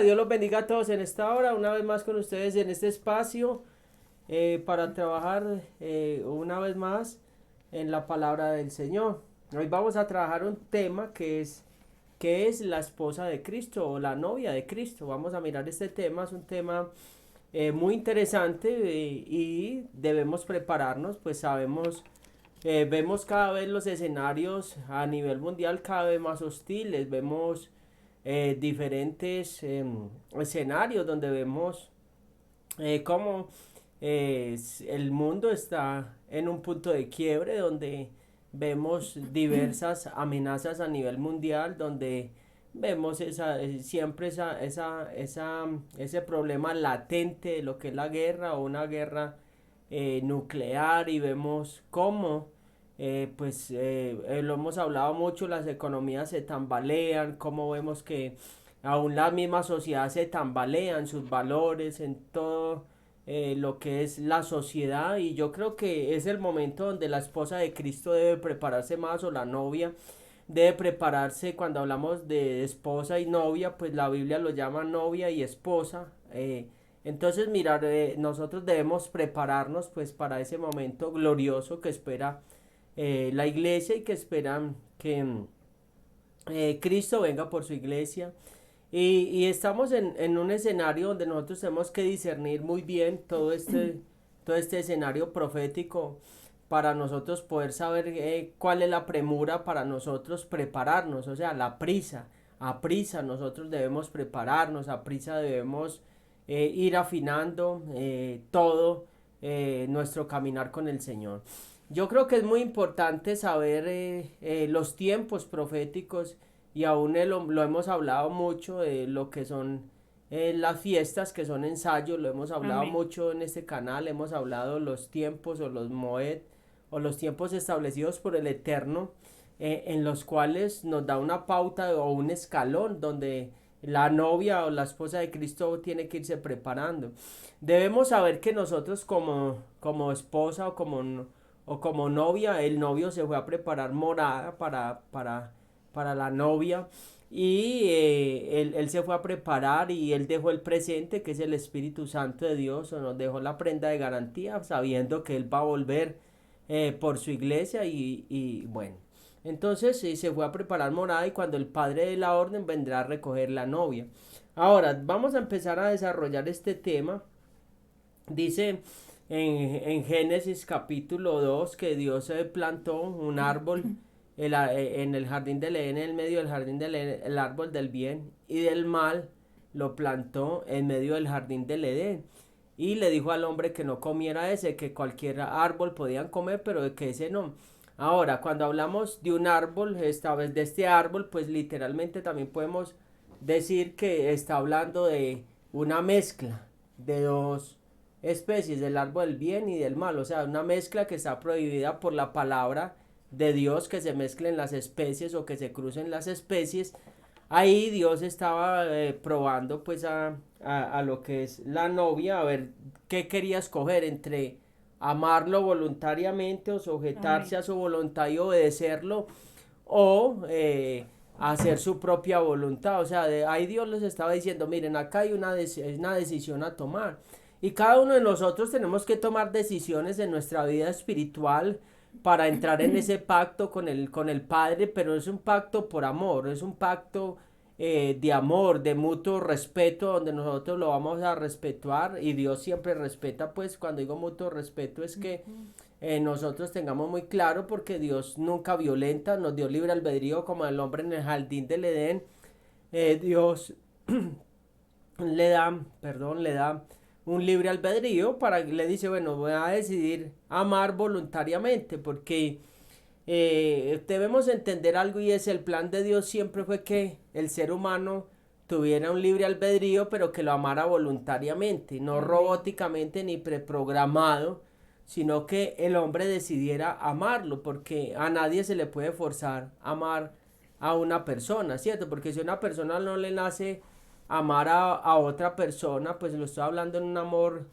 Dios los bendiga a todos en esta hora, una vez más con ustedes en este espacio para trabajar una vez más en la palabra del Señor. Hoy vamos a trabajar un tema que es la esposa de Cristo o la novia de Cristo. Vamos a mirar este tema, es un tema muy interesante y debemos prepararnos, pues sabemos, vemos cada vez los escenarios a nivel mundial cada vez más hostiles, vemos diferentes escenarios donde vemos cómo el mundo está en un punto de quiebre, donde vemos diversas amenazas a nivel mundial, donde vemos siempre ese problema latente de lo que es la guerra o una guerra nuclear, y vemos cómo lo hemos hablado mucho, las economías se tambalean, cómo vemos que aún la misma sociedad se tambalean sus valores en todo lo que es la sociedad. Y yo creo que es el momento donde la esposa de Cristo debe prepararse más, o la novia debe prepararse. Cuando hablamos de esposa y novia, pues la Biblia lo llama novia y esposa. Entonces, mirar, nosotros debemos prepararnos pues para ese momento glorioso que espera la iglesia, y que esperan que Cristo venga por su iglesia. Y estamos en un escenario donde nosotros tenemos que discernir muy bien todo este escenario profético, para nosotros poder saber cuál es la premura para nosotros prepararnos, o sea, la prisa. A prisa nosotros debemos prepararnos, a prisa debemos ir afinando todo nuestro caminar con el Señor. Yo creo que es muy importante saber los tiempos proféticos, y aún lo hemos hablado mucho de lo que son las fiestas, que son ensayos. Lo hemos hablado Amén. mucho en este canal, hemos hablado los tiempos o los moed o los tiempos establecidos por el Eterno, en los cuales nos da una pauta o un escalón donde la novia o la esposa de Cristo tiene que irse preparando. Debemos saber que nosotros como esposa o como novia, el novio se fue a preparar morada para la novia, y él se fue a preparar, y él dejó el presente, que es el Espíritu Santo de Dios, o nos dejó la prenda de garantía, sabiendo que él va a volver por su iglesia. Y bueno, entonces se fue a preparar morada, y cuando el padre de la orden vendrá a recoger la novia. Ahora vamos a empezar a desarrollar este tema. Dice en Génesis capítulo 2 que Dios se plantó un árbol en el jardín del Edén, en el medio del jardín del Edén, el árbol del bien y del mal lo plantó en medio del jardín del Edén. Y le dijo al hombre que no comiera ese, que cualquier árbol podían comer, pero de que ese no. Ahora, cuando hablamos de un árbol, esta vez de este árbol, pues literalmente también podemos decir que está hablando de una mezcla de dos especies, del árbol del bien y del mal, o sea, una mezcla que está prohibida por la palabra de Dios, que se mezclen las especies o que se crucen las especies. Ahí Dios estaba probando pues a lo que es la novia, a ver qué quería escoger entre amarlo voluntariamente o sujetarse Amén. a su voluntad y obedecerlo, o hacer su propia voluntad. O sea, ahí Dios les estaba diciendo, miren, acá hay una decisión a tomar. Y cada uno de nosotros tenemos que tomar decisiones en nuestra vida espiritual para entrar en ese pacto con el Padre, pero es un pacto por amor, es un pacto de amor, de mutuo respeto, donde nosotros lo vamos a respetar, y Dios siempre respeta. Pues cuando digo mutuo respeto es que nosotros tengamos muy claro, porque Dios nunca violenta, nos dio libre albedrío como el hombre en el jardín del Edén. Dios le da un libre albedrío, para le dice, bueno, voy a decidir amar voluntariamente, porque debemos entender algo, y es el plan de Dios siempre fue que el ser humano tuviera un libre albedrío, pero que lo amara voluntariamente, no Amén. robóticamente ni preprogramado, sino que el hombre decidiera amarlo, porque a nadie se le puede forzar a amar a una persona, ¿cierto? Porque si a una persona no le nace amar a otra persona, pues lo estoy hablando en un amor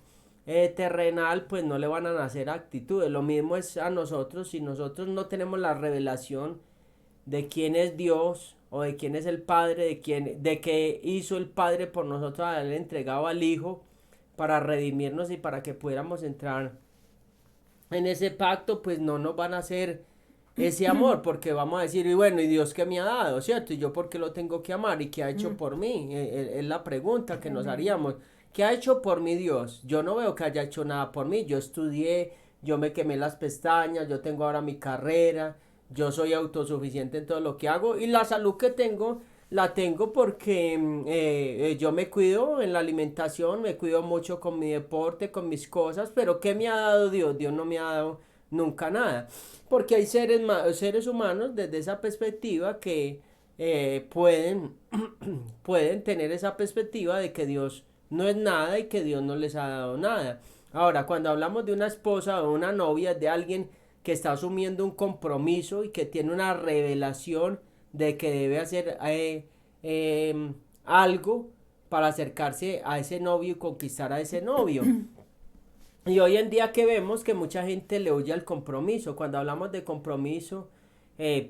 terrenal, pues no le van a nacer actitudes. Lo mismo es a nosotros, si nosotros no tenemos la revelación de quién es Dios, o de quién es el Padre, de qué hizo el Padre por nosotros al haberle entregado al Hijo para redimirnos y para que pudiéramos entrar en ese pacto, pues no nos van a hacer ese amor, porque vamos a decir, y bueno, ¿y Dios qué me ha dado, cierto? ¿Y yo por qué lo tengo que amar? ¿Y qué ha hecho por mí? Es la pregunta que nos haríamos. ¿Qué ha hecho por mí Dios? Yo no veo que haya hecho nada por mí. Yo estudié, yo me quemé las pestañas, yo tengo ahora mi carrera, yo soy autosuficiente en todo lo que hago y la salud que tengo la tengo porque yo me cuido en la alimentación, me cuido mucho con mi deporte, con mis cosas, pero ¿qué me ha dado Dios? Dios no me ha dado nunca nada. Porque hay seres humanos desde esa perspectiva que pueden tener esa perspectiva de que Dios no es nada y que Dios no les ha dado nada. Ahora, cuando hablamos de una esposa o una novia, de alguien que está asumiendo un compromiso y que tiene una revelación de que debe hacer algo para acercarse a ese novio y conquistar a ese novio. Y hoy en día que vemos que mucha gente le huye al compromiso. Cuando hablamos de compromiso,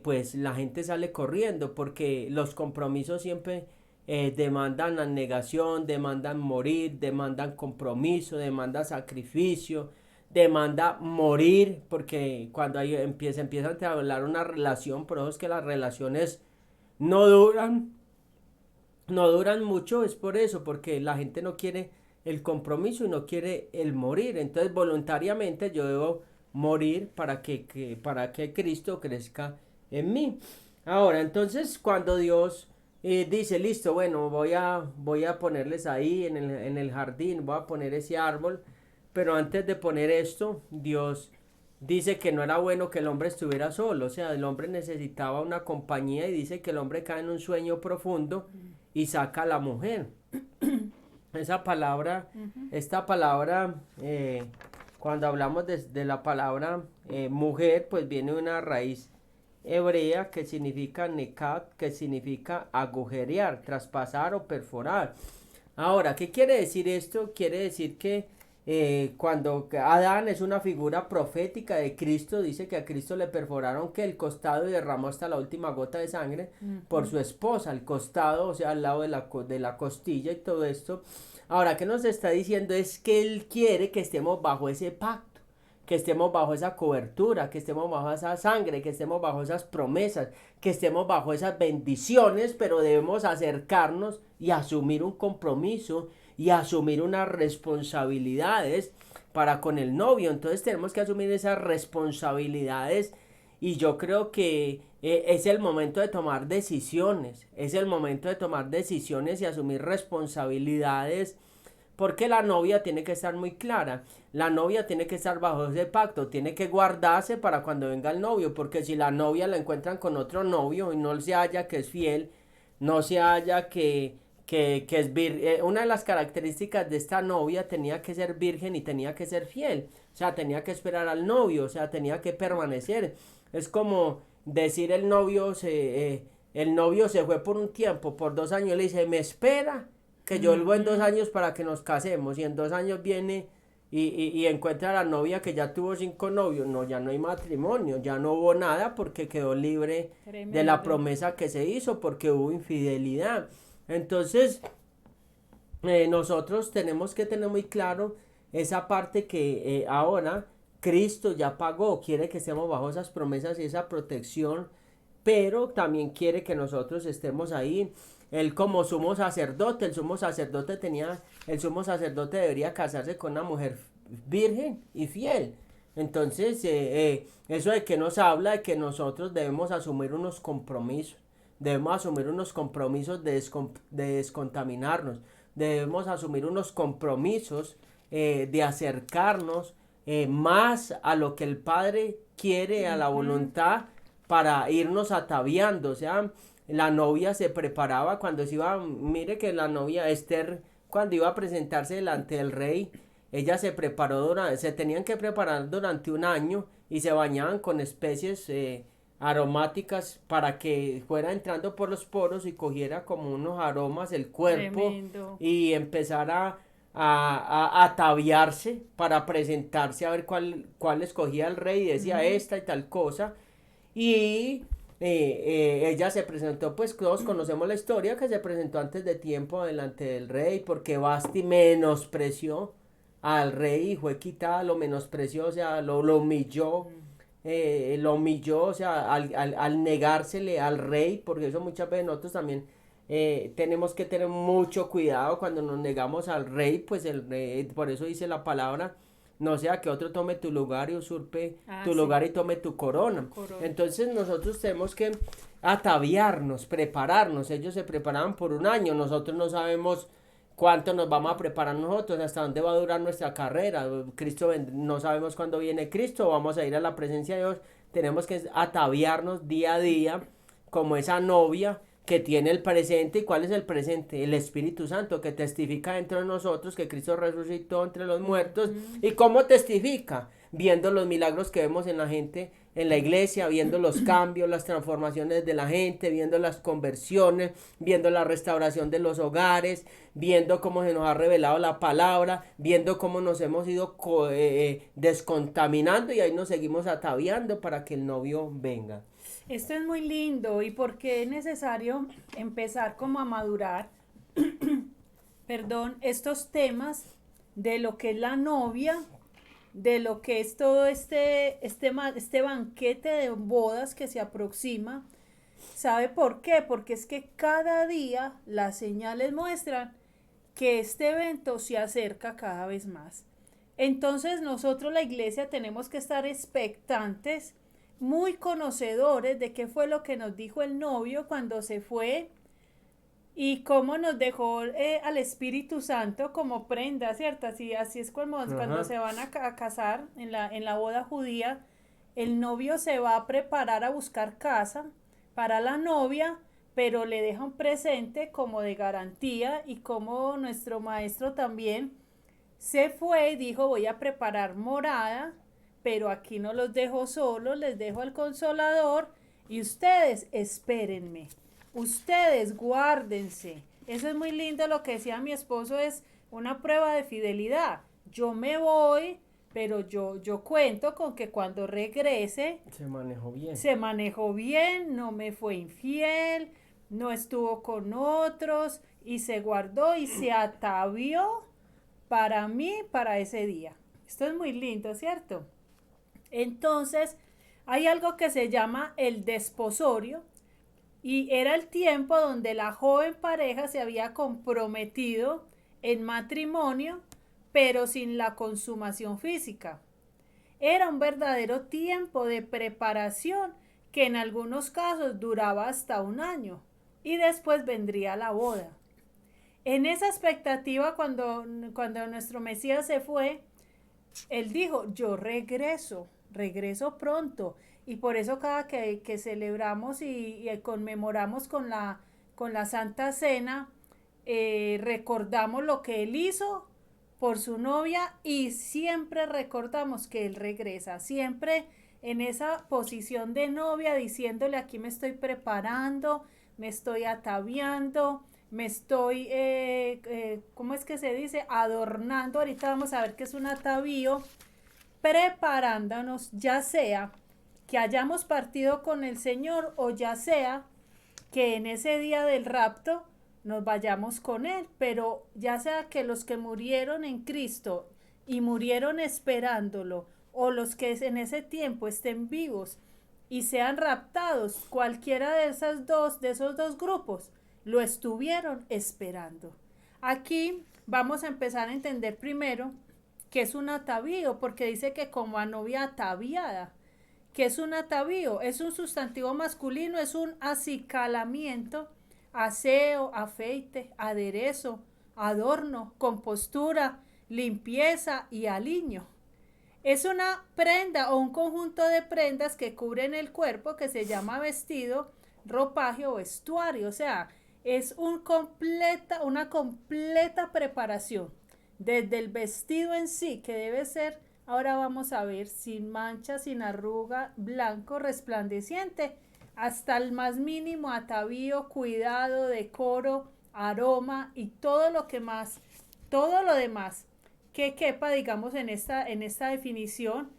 pues la gente sale corriendo porque los compromisos siempre demandan abnegación, demandan morir, demandan compromiso, demandan sacrificio, demanda morir, porque cuando empiezan a hablar una relación, por eso es que las relaciones no duran, no duran mucho, es por eso, porque la gente no quiere el compromiso y no quiere el morir. Entonces voluntariamente yo debo morir para que Cristo crezca en mí. Ahora, entonces cuando Dios dice, listo, bueno, voy a ponerles ahí en el jardín, voy a poner ese árbol, pero antes de poner esto, Dios dice que no era bueno que el hombre estuviera solo, o sea, el hombre necesitaba una compañía y dice que el hombre cae en un sueño profundo y saca a la mujer. Esa palabra, esta palabra, cuando hablamos de la palabra mujer, pues viene de una raíz hebrea que significa nekat, que significa agujerear, traspasar o perforar. Ahora, ¿qué quiere decir esto? Quiere decir que cuando Adán es una figura profética de Cristo, dice que a Cristo le perforaron que el costado y derramó hasta la última gota de sangre por su esposa, el costado, o sea, al lado de la costilla y todo esto. Ahora, ¿qué nos está diciendo? Es que Él quiere que estemos bajo ese pacto, que estemos bajo esa cobertura, que estemos bajo esa sangre, que estemos bajo esas promesas, que estemos bajo esas bendiciones, pero debemos acercarnos y asumir un compromiso y asumir unas responsabilidades para con el novio. Entonces tenemos que asumir esas responsabilidades y yo creo que es el momento de tomar decisiones, es el momento de tomar decisiones y asumir responsabilidades, porque la novia tiene que estar muy clara, la novia tiene que estar bajo ese pacto, tiene que guardarse para cuando venga el novio, porque si la novia la encuentran con otro novio y no se halla que es fiel, no se halla que es virgen. Una de las características de esta novia tenía que ser virgen y tenía que ser fiel, o sea, tenía que esperar al novio, o sea, tenía que permanecer. Es como decir el novio se fue por un tiempo, por 2 años, le dice, me espera que yo vuelvo en 2 años para que nos casemos, y en 2 años viene y encuentra a la novia que ya tuvo 5 novios. No, ya no hay matrimonio, ya no hubo nada porque quedó libre de la promesa que se hizo, porque hubo infidelidad. Entonces, nosotros tenemos que tener muy claro esa parte que ahora Cristo ya pagó, quiere que estemos bajo esas promesas y esa protección, pero también quiere que nosotros estemos ahí. Él como sumo sacerdote, el sumo sacerdote debería casarse con una mujer virgen y fiel. Entonces, eso de que nos habla de que nosotros debemos asumir unos compromisos, debemos asumir unos compromisos de descontaminarnos, debemos asumir unos compromisos de acercarnos más a lo que el Padre quiere, a la voluntad, para irnos ataviando. O sea, la novia se preparaba cuando se iba, mire que la novia Esther, cuando iba a presentarse delante del rey, ella se preparó se tenían que preparar durante un año y se bañaban con especies aromáticas para que fuera entrando por los poros y cogiera como unos aromas el cuerpo. Tremendo. Y empezara a ataviarse para presentarse a ver cuál escogía el rey y decía esta y tal cosa. Y ella se presentó, pues todos conocemos la historia, que se presentó antes de tiempo delante del rey, porque Basti menospreció al rey y fue quitada, lo menospreció, o sea, lo humilló, o sea, al negársele al rey, porque eso muchas veces nosotros también tenemos que tener mucho cuidado cuando nos negamos al rey, pues el rey, por eso dice la palabra, no sea que otro tome tu lugar y usurpe tu Sí, lugar y tome tu corona. corona. Entonces nosotros tenemos que ataviarnos, prepararnos. Ellos se preparaban por un año, nosotros no sabemos cuánto nos vamos a preparar nosotros, hasta dónde va a durar nuestra carrera. No sabemos cuándo viene Cristo, vamos a ir a la presencia de Dios. Tenemos que ataviarnos día a día como esa novia que tiene el presente. ¿Y cuál es el presente? El Espíritu Santo, que testifica dentro de nosotros que Cristo resucitó entre los muertos. ¿Y cómo testifica? Viendo los milagros que vemos en la gente, en la iglesia, viendo los cambios, las transformaciones de la gente, viendo las conversiones, viendo la restauración de los hogares, viendo cómo se nos ha revelado la palabra, viendo cómo nos hemos ido descontaminando, y ahí nos seguimos ataviando para que el novio venga. Esto es muy lindo y porque es necesario empezar como a madurar, perdón, estos temas de lo que es la novia, de lo que es todo este banquete de bodas que se aproxima. ¿Sabe por qué? Porque es que cada día las señales muestran que este evento se acerca cada vez más. Entonces nosotros la iglesia tenemos que estar expectantes, muy conocedores de qué fue lo que nos dijo el novio cuando se fue y cómo nos dejó al Espíritu Santo como prenda, ¿cierto? Así es como cuando Ajá. se van a casar en la boda judía, el novio se va a preparar a buscar casa para la novia, pero le deja un presente como de garantía y como nuestro maestro también se fue y dijo voy a preparar morada, pero aquí no los dejo solos, les dejo al consolador y ustedes espérenme, ustedes guárdense. Eso es muy lindo, lo que decía mi esposo es una prueba de fidelidad. Yo me voy, pero yo cuento con que cuando regrese Se manejó bien. se manejó bien, no me fue infiel, no estuvo con otros y se guardó y se atavió para mí, para ese día. Esto es muy lindo, ¿cierto? Entonces, hay algo que se llama el desposorio y era el tiempo donde la joven pareja se había comprometido en matrimonio, pero sin la consumación física. Era un verdadero tiempo de preparación que en algunos casos duraba hasta un año y después vendría la boda. En esa expectativa, cuando nuestro Mesías se fue, él dijo, yo regreso pronto. Y por eso cada que celebramos y conmemoramos con la Santa Cena, recordamos lo que él hizo por su novia y siempre recordamos que él regresa, siempre en esa posición de novia diciéndole aquí me estoy preparando, me estoy ataviando, me estoy, ¿cómo es que se dice? Adornando. Ahorita vamos a ver qué es un atavío, preparándonos, ya sea que hayamos partido con el Señor o ya sea que en ese día del rapto nos vayamos con Él, pero ya sea que los que murieron en Cristo y murieron esperándolo, o los que en ese tiempo estén vivos y sean raptados, cualquiera de esos dos grupos, lo estuvieron esperando. Aquí vamos a empezar a entender primero qué es un atavío, porque dice que como a novia ataviada. ¿Qué es un atavío? Es un sustantivo masculino, es un acicalamiento, aseo, afeite, aderezo, adorno, compostura, limpieza y aliño. Es una prenda o un conjunto de prendas que cubren el cuerpo que se llama vestido, ropaje o vestuario. O sea, es una completa preparación. Desde el vestido en sí, que debe ser, ahora vamos a ver, sin mancha, sin arruga, blanco, resplandeciente, hasta el más mínimo atavío, cuidado, decoro, aroma y todo lo que más, todo lo demás que quepa, digamos, en esta definición,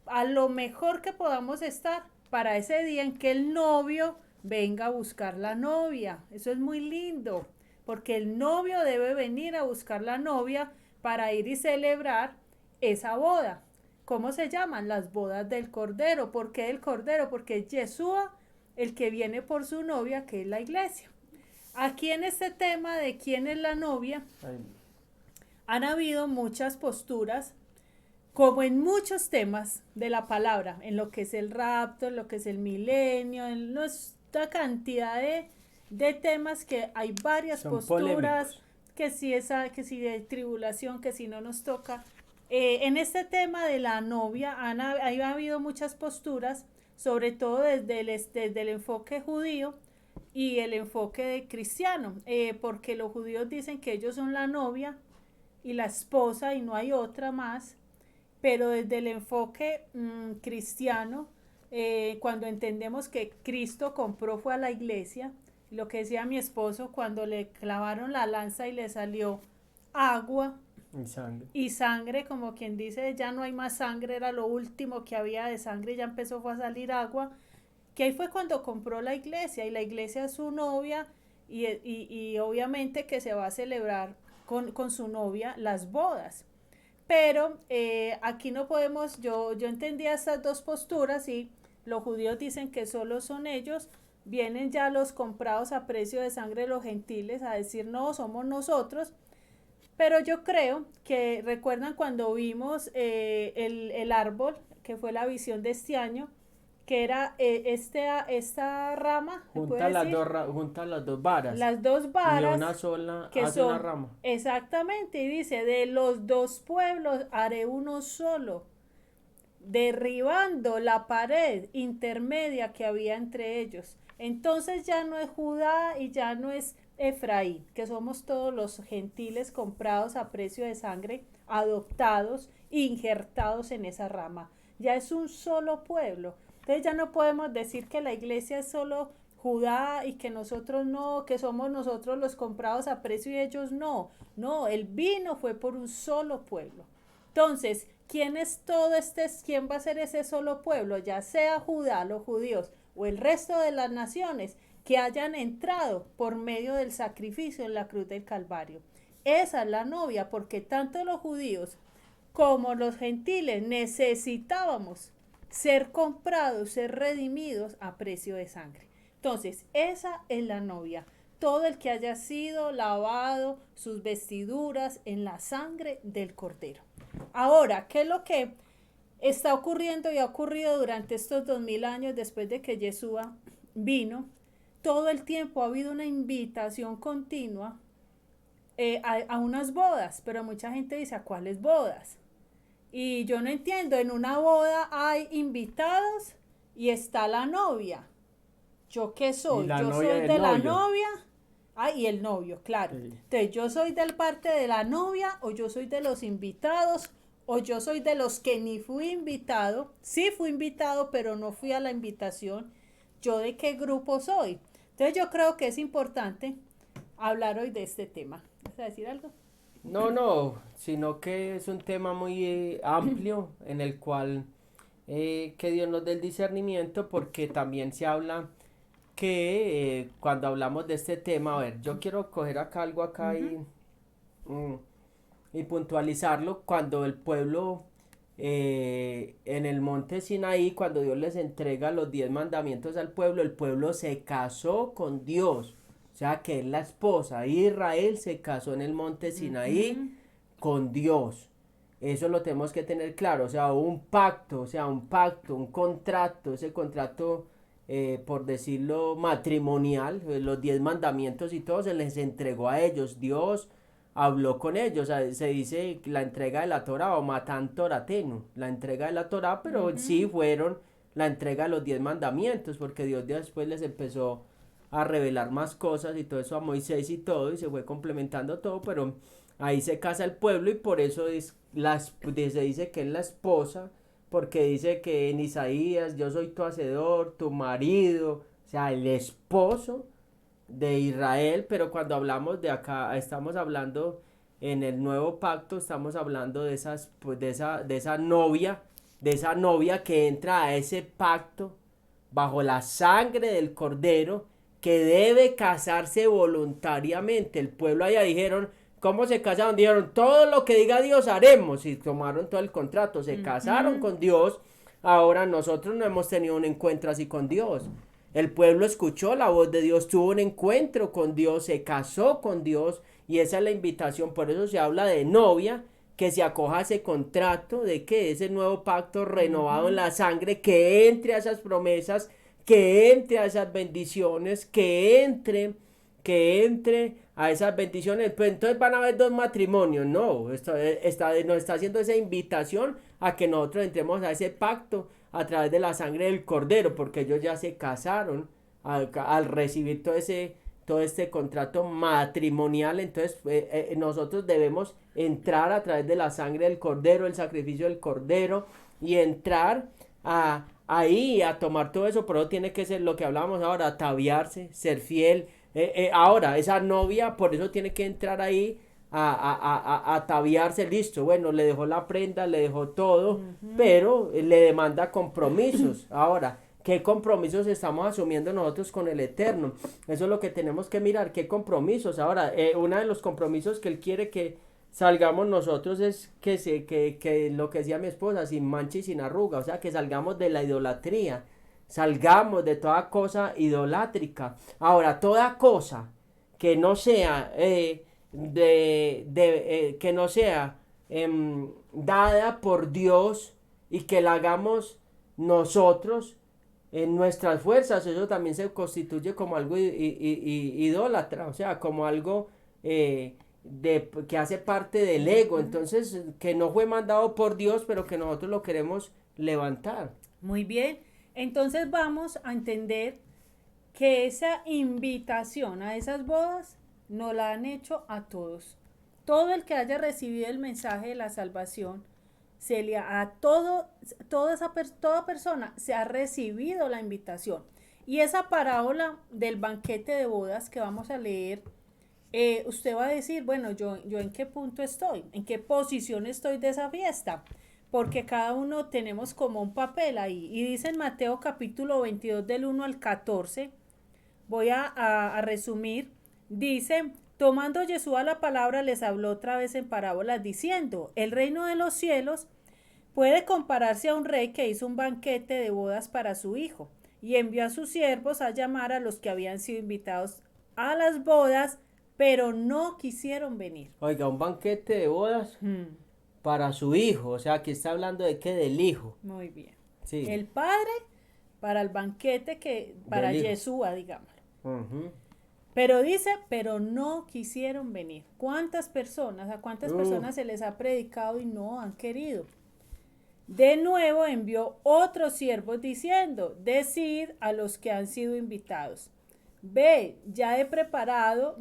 a lo mejor que podamos estar para ese día en que el novio venga a buscar la novia. Eso es muy lindo, porque el novio debe venir a buscar la novia para ir y celebrar esa boda. ¿Cómo se llaman? Las bodas del Cordero. ¿Por qué del Cordero? Porque es Yeshua el que viene por su novia, que es la iglesia. Aquí en este tema de quién es la novia, han habido muchas posturas, como en muchos temas de la palabra, en lo que es el rapto, en lo que es el milenio, en esta cantidad de temas que hay varias Son posturas, polémicos. que si de tribulación, que si no nos toca. En este tema de la novia ha habido muchas posturas, sobre todo desde el enfoque judío y el enfoque de cristiano, porque los judíos dicen que ellos son la novia y la esposa y no hay otra más, pero desde el enfoque cristiano, cuando entendemos que Cristo compró fue a la iglesia, lo que decía mi esposo, cuando le clavaron la lanza y le salió agua y sangre, como quien dice, ya no hay más sangre, era lo último que había de sangre, ya empezó a salir agua, que ahí fue cuando compró la iglesia, y la iglesia es su novia, y obviamente que se va a celebrar con su novia las bodas. Pero aquí no podemos, yo entendía estas dos posturas, y los judíos dicen que solo son ellos, vienen ya los comprados a precio de sangre, los gentiles, a decir no, somos nosotros. Pero yo creo que recuerdan cuando vimos el árbol, que fue la visión de este año, que era esta rama, Junta las dos varas las dos y de varas una sola que hace una son, rama. exactamente, y dice, de los dos pueblos haré uno solo, derribando la pared intermedia que había entre ellos. Entonces ya no es Judá y ya no es Efraín, que somos todos los gentiles comprados a precio de sangre, adoptados, injertados en esa rama. Ya es un solo pueblo. Entonces ya no podemos decir que la iglesia es solo Judá y que nosotros no, que somos nosotros los comprados a precio y ellos no. No, el vino fue por un solo pueblo. Entonces, ¿quién es quién va a ser ese solo pueblo? Ya sea Judá, los judíos, o el resto de las naciones que hayan entrado por medio del sacrificio en la cruz del Calvario. Esa es la novia, porque tanto los judíos como los gentiles necesitábamos ser comprados, ser redimidos a precio de sangre. Entonces, esa es la novia. Todo el que haya sido lavado sus vestiduras en la sangre del Cordero. Ahora, ¿qué es lo que está ocurriendo y ha ocurrido durante estos 2000 años después de que Yeshua vino? Todo el tiempo ha habido una invitación continua a unas bodas, pero mucha gente dice, ¿a cuáles bodas? Y yo no entiendo, en una boda hay invitados y está la novia. ¿Yo qué soy? Yo soy de la novia. Y el novio, claro. Sí. Entonces, ¿yo soy del parte de la novia o yo soy de los invitados o yo soy de los que ni fui invitado? Sí fui invitado, pero no fui a la invitación. ¿Yo de qué grupo soy? Entonces, yo creo que es importante hablar hoy de este tema. ¿Vas a decir algo? No, sino que es un tema muy amplio en el cual que Dios nos dé el discernimiento, porque también se habla que cuando hablamos de este tema, a ver, yo quiero coger acá algo acá y puntualizarlo. Cuando el pueblo en el monte Sinaí, cuando Dios les entrega los 10 mandamientos al pueblo, el pueblo se casó con Dios, o sea que es la esposa. Israel se casó en el monte Sinaí con Dios. Eso lo tenemos que tener claro, o sea, un pacto, un contrato, ese contrato, por decirlo, matrimonial, los 10 mandamientos y todo se les entregó a ellos. Dios habló con ellos, o sea, se dice la entrega de la Torá o Matan Toratenu, la entrega de la Torá, pero sí fueron la entrega de los 10 mandamientos, porque Dios después les empezó a revelar más cosas y todo eso a Moisés y todo, y se fue complementando todo, pero ahí se casa el pueblo, y por eso se dice que es la esposa, porque dice que en Isaías, yo soy tu hacedor, tu marido, o sea, el esposo de Israel. Pero cuando hablamos de acá, estamos hablando en el nuevo pacto, estamos hablando de esa novia que entra a ese pacto bajo la sangre del Cordero, que debe casarse voluntariamente. El pueblo allá dijeron, ¿cómo se casaron? Dijeron, todo lo que diga Dios haremos, y tomaron todo el contrato, se casaron Ujú. con Dios. Ahora nosotros no hemos tenido un encuentro así con Dios. El pueblo escuchó la voz de Dios, tuvo un encuentro con Dios, se casó con Dios, y esa es la invitación. Por eso se habla de novia, que se acoja a ese contrato, de que ese nuevo pacto renovado en Ujú. la sangre, que entre a esas promesas, que entre a esas bendiciones, que entre a esas bendiciones. Pues entonces van a haber dos matrimonios. No, nos está haciendo esa invitación a que nosotros entremos a ese pacto a través de la sangre del Cordero, porque ellos ya se casaron al recibir todo este contrato matrimonial. Entonces nosotros debemos entrar a través de la sangre del Cordero, el sacrificio del Cordero, y entrar ahí a tomar todo eso. Pero tiene que ser lo que hablábamos ahora, ataviarse, ser fiel. Ahora, esa novia por eso tiene que entrar ahí a ataviarse, listo. Bueno, le dejó la prenda, le dejó todo, Ujú. pero le demanda compromisos. Ahora, ¿qué compromisos estamos asumiendo nosotros con el Eterno? Eso es lo que tenemos que mirar, qué compromisos. Ahora, uno de los compromisos que Él quiere que salgamos nosotros es que lo que decía mi esposa, sin mancha y sin arruga, o sea, que salgamos de la idolatría, salgamos de toda cosa idolátrica. Ahora, toda cosa que no sea que no sea dada por Dios y que la hagamos nosotros en nuestras fuerzas, eso también se constituye como algo idólatra, o sea, como algo que hace parte del ego. Ujú. Entonces, que no fue mandado por Dios, pero que nosotros lo queremos levantar. Muy bien. Entonces vamos a entender que esa invitación a esas bodas nos la han hecho a todos. Todo el que haya recibido el mensaje de la salvación, a toda persona se ha recibido la invitación. Y esa parábola del banquete de bodas que vamos a leer, usted va a decir, bueno, yo en qué punto estoy, en qué posición estoy de esa fiesta, porque cada uno tenemos como un papel ahí. Y dice en Mateo capítulo 22 del 1 al 14, voy a resumir, dice, tomando Jesús la palabra, les habló otra vez en parábolas diciendo, el reino de los cielos puede compararse a un rey que hizo un banquete de bodas para su hijo y envió a sus siervos a llamar a los que habían sido invitados a las bodas, pero no quisieron venir. Oiga, un banquete de bodas Hmm. para su hijo, o sea, aquí está hablando de qué, del hijo, Muy bien. sí, El padre para el banquete para del hijo. Yeshua, digamos. Ujú. Pero dice, pero no quisieron venir. ¿A cuántas Uh, personas se les ha predicado y no han querido? De nuevo envió otros siervos diciendo, decid a los que han sido invitados, ya he preparado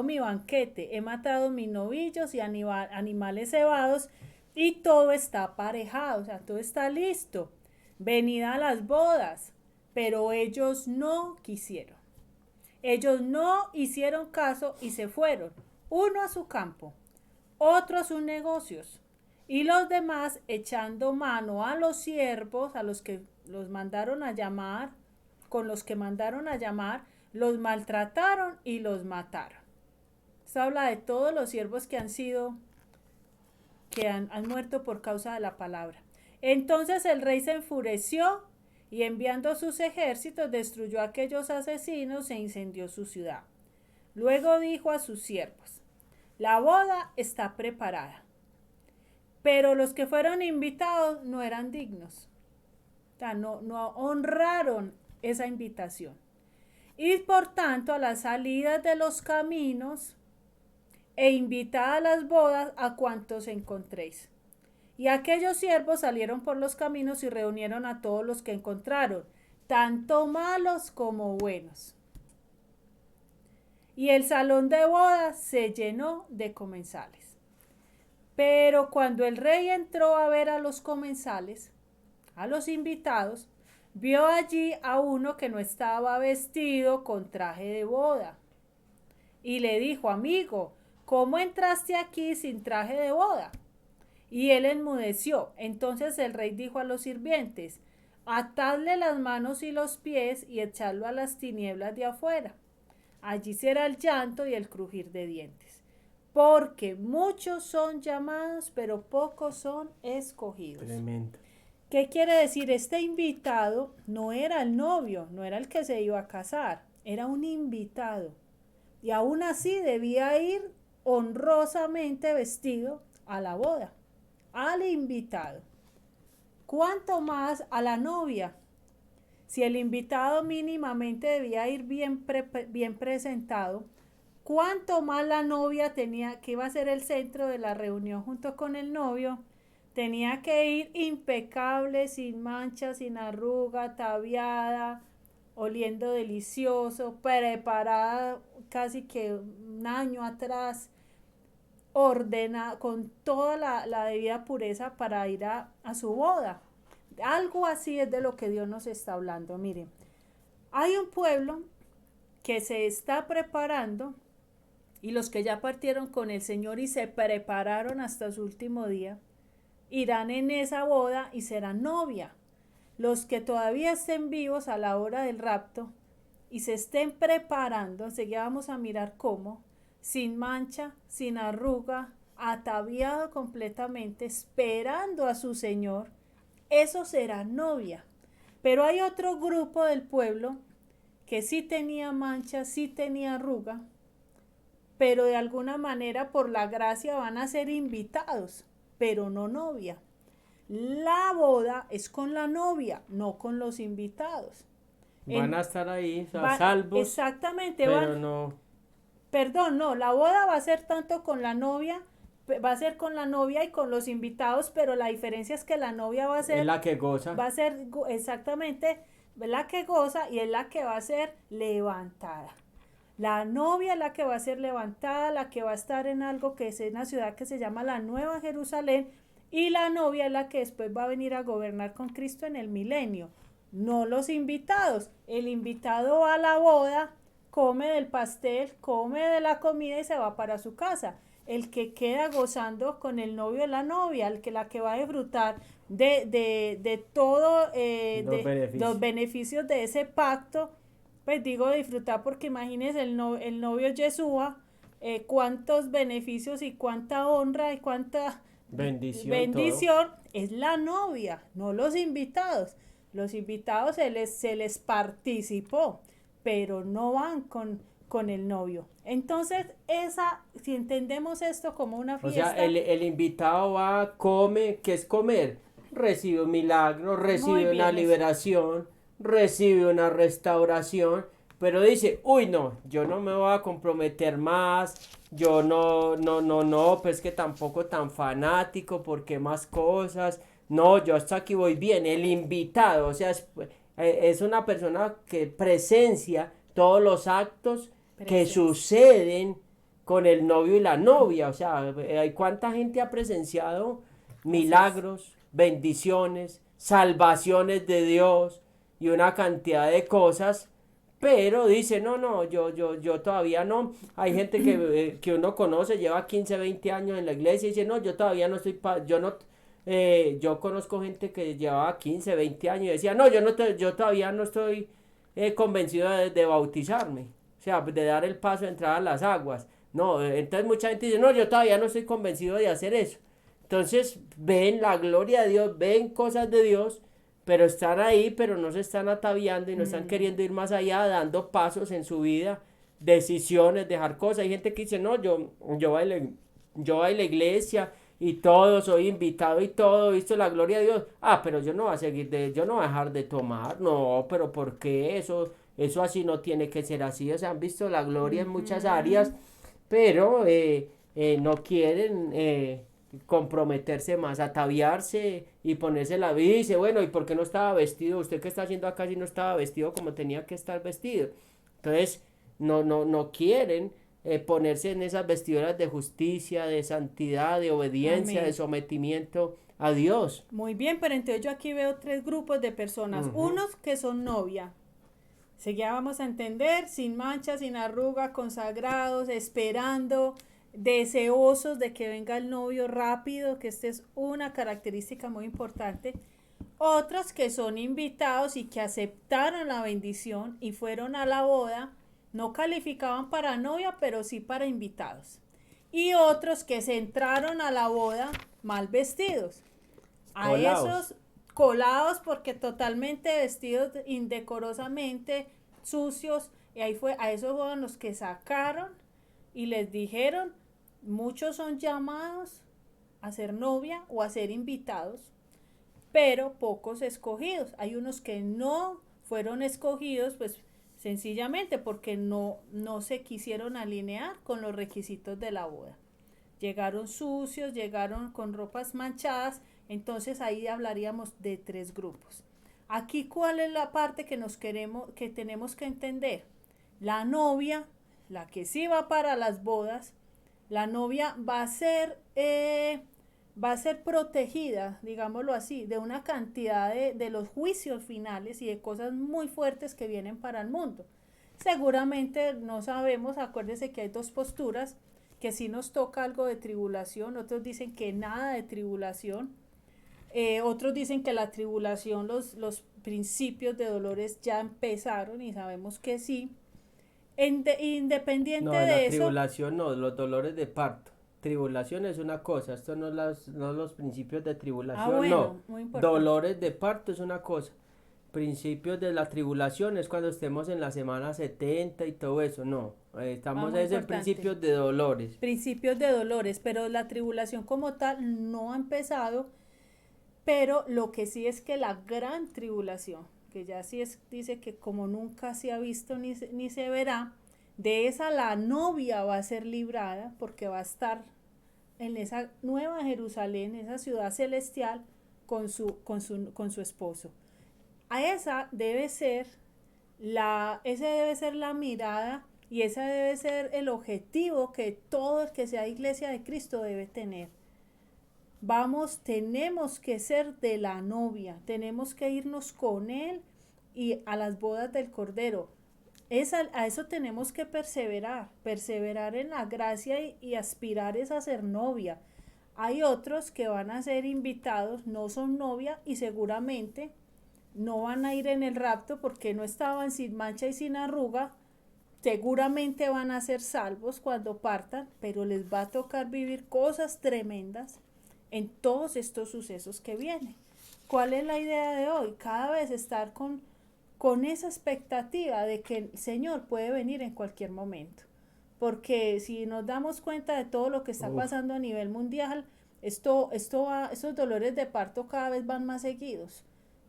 mi banquete, he matado mis novillos y animales cebados y todo está aparejado, o sea, todo está listo. Venid a las bodas, pero ellos no quisieron. Ellos no hicieron caso y se fueron, uno a su campo, otro a sus negocios, y los demás echando mano a los siervos, a los que los mandaron a llamar, con los que mandaron a llamar, los maltrataron y los mataron. Esto habla de todos los siervos que han muerto por causa de la palabra. Entonces el rey se enfureció y enviando sus ejércitos destruyó a aquellos asesinos e incendió su ciudad. Luego dijo a sus siervos, la boda está preparada, pero los que fueron invitados no eran dignos. O sea, no honraron esa invitación. Y por tanto, a las salidas de los caminos e invitad a las bodas a cuantos encontréis. Y aquellos siervos salieron por los caminos y reunieron a todos los que encontraron, tanto malos como buenos. Y el salón de bodas se llenó de comensales. Pero cuando el rey entró a ver a los comensales, a los invitados, vio allí a uno que no estaba vestido con traje de boda. Y le dijo, amigo, ¿cómo entraste aquí sin traje de boda? Y él enmudeció. Entonces el rey dijo a los sirvientes, atadle las manos y los pies y echarlo a las tinieblas de afuera. Allí será el llanto y el crujir de dientes. Porque muchos son llamados, pero pocos son escogidos. Tremendo. ¿Qué quiere decir? Este invitado no era el novio, no era el que se iba a casar, era un invitado. Y aún así debía ir honrosamente vestido a la boda, al invitado. ¿Cuánto más a la novia? Si el invitado mínimamente debía ir bien presentado, ¿cuánto más la novia tenía, que iba a ser el centro de la reunión junto con el novio? Tenía que ir impecable, sin mancha, sin arruga, ataviada, oliendo delicioso, preparada casi que un año atrás, ordenada, con toda la debida pureza para ir a su boda. Algo así es de lo que Dios nos está hablando. Miren, hay un pueblo que se está preparando y los que ya partieron con el Señor y se prepararon hasta su último día, irán en esa boda y serán novia. Los que todavía estén vivos a la hora del rapto y se estén preparando, enseguida vamos a mirar cómo, sin mancha, sin arruga, ataviado completamente, esperando a su Señor, eso será novia. Pero hay otro grupo del pueblo que sí tenía mancha, sí tenía arruga, pero de alguna manera por la gracia van a ser invitados, pero no novia. La boda es con la novia, no con los invitados. Van a estar ahí, a salvos. Exactamente, pero no. Perdón, no, la boda va a ser tanto con la novia, va a ser con la novia y con los invitados, pero la diferencia es que la novia va a ser... Es la que goza. Va a ser exactamente la que goza y es la que va a ser levantada. La novia es la que va a ser levantada, la que va a estar en algo que es en una ciudad que se llama la Nueva Jerusalén, y la novia es la que después va a venir a gobernar con Cristo en el milenio. No los invitados. El invitado va a la boda, come del pastel, come de la comida y se va para su casa. El que queda gozando con el novio de la novia, la que va a disfrutar de todo, los beneficios de ese pacto, pues digo disfrutar porque imagínense el novio Yeshua, cuántos beneficios y cuánta honra y cuánta bendición es la novia, no los invitados. Los invitados se les participó, pero no van con el novio. Entonces, si entendemos esto como una fiesta... O sea, el invitado va, come, ¿qué es comer? Recibe un milagro, recibe una liberación, recibe una restauración, pero dice, uy, no, yo no me voy a comprometer más, yo no, pues que tampoco tan fanático, porque más cosas, no, yo hasta aquí voy bien. El invitado, o sea, es una persona que presencia todos los actos que suceden con el novio y la novia, o sea, ¿cuánta gente ha presenciado milagros, bendiciones, salvaciones de Dios y una cantidad de cosas? Pero dice, no, yo todavía no. Hay gente que uno conoce, lleva 15, 20 años en la iglesia y dice, no, yo todavía no estoy, yo conozco gente que llevaba 15, 20 años y decía, no, yo todavía no estoy convencido de bautizarme, o sea, de dar el paso de entrar a las aguas. No, entonces mucha gente dice, no, yo todavía no estoy convencido de hacer eso. Entonces ven la gloria de Dios, ven cosas de Dios, pero están ahí, pero no se están ataviando y no están queriendo ir más allá, dando pasos en su vida, decisiones, dejar cosas. Hay gente que dice, no, yo voy a la iglesia y todo, soy invitado y todo, he visto la gloria de Dios. Pero yo no voy a yo no voy a dejar de tomar. No, pero ¿por qué? Eso así no tiene que ser así. O sea, han visto la gloria en muchas áreas, pero no quieren comprometerse más, ataviarse y ponerse la vida. Y dice, bueno, ¿y por qué no estaba vestido? ¿Usted qué está haciendo acá si no estaba vestido como tenía que estar vestido? Entonces, no quieren ponerse en esas vestiduras de justicia, de santidad, de obediencia, de sometimiento a Dios. Muy bien, pero entonces yo aquí veo 3 grupos de personas. Unos que son novia, ya vamos a entender, sin mancha, sin arruga, consagrados, esperando, deseosos de que venga el novio rápido, que esta es una característica muy importante. Otros que son invitados y que aceptaron la bendición y fueron a la boda, no calificaban para novia, pero sí para invitados. Y otros que se entraron a la boda mal vestidos. A Colaos. esos colados porque totalmente vestidos indecorosamente, sucios, y ahí fue, a esos fueron los que sacaron y les dijeron, muchos son llamados a ser novia o a ser invitados, pero pocos escogidos. Hay unos que no fueron escogidos, pues sencillamente porque no se quisieron alinear con los requisitos de la boda. Llegaron sucios, llegaron con ropas manchadas, entonces ahí hablaríamos de tres grupos. Aquí, ¿cuál es la parte que tenemos que entender? La novia, la que sí va para las bodas, la novia va a ser protegida, digámoslo así, de una cantidad de los juicios finales y de cosas muy fuertes que vienen para el mundo. Seguramente no sabemos, acuérdese que hay dos posturas, que sí nos toca algo de tribulación, otros dicen que nada de tribulación, otros dicen que la tribulación, los principios de dolores ya empezaron y sabemos que sí. Independiente No, de la de eso, tribulación no, los dolores de parto. Tribulación es una cosa, esto no, no los principios de tribulación, no. bueno, muy importante. Dolores de parto es una cosa. Principios de la tribulación es cuando estemos en la semana 70 y todo eso, no. Estamos Muy es en importante. principios de dolores. Principios de dolores, pero la tribulación como tal no ha empezado, pero lo que sí es que la gran tribulación, que ya sí es, dice que como nunca se ha visto ni se verá, de esa la novia va a ser librada porque va a estar en esa nueva Jerusalén, esa ciudad celestial, con su esposo. A esa debe ser la mirada y ese debe ser el objetivo que todo el que sea iglesia de Cristo debe tener. Vamos, tenemos que ser de la novia, tenemos que irnos con él y a las bodas del Cordero. A eso tenemos que perseverar en la gracia y aspirar es a ser novia. Hay otros que van a ser invitados, no son novia y seguramente no van a ir en el rapto porque no estaban sin mancha y sin arruga. Seguramente van a ser salvos cuando partan, pero les va a tocar vivir cosas tremendas en todos estos sucesos que vienen. ¿Cuál es la idea de hoy? Cada vez estar con esa expectativa de que el Señor puede venir en cualquier momento. Porque si nos damos cuenta de todo lo que está Uf, pasando a nivel mundial, estos dolores de parto cada vez van más seguidos.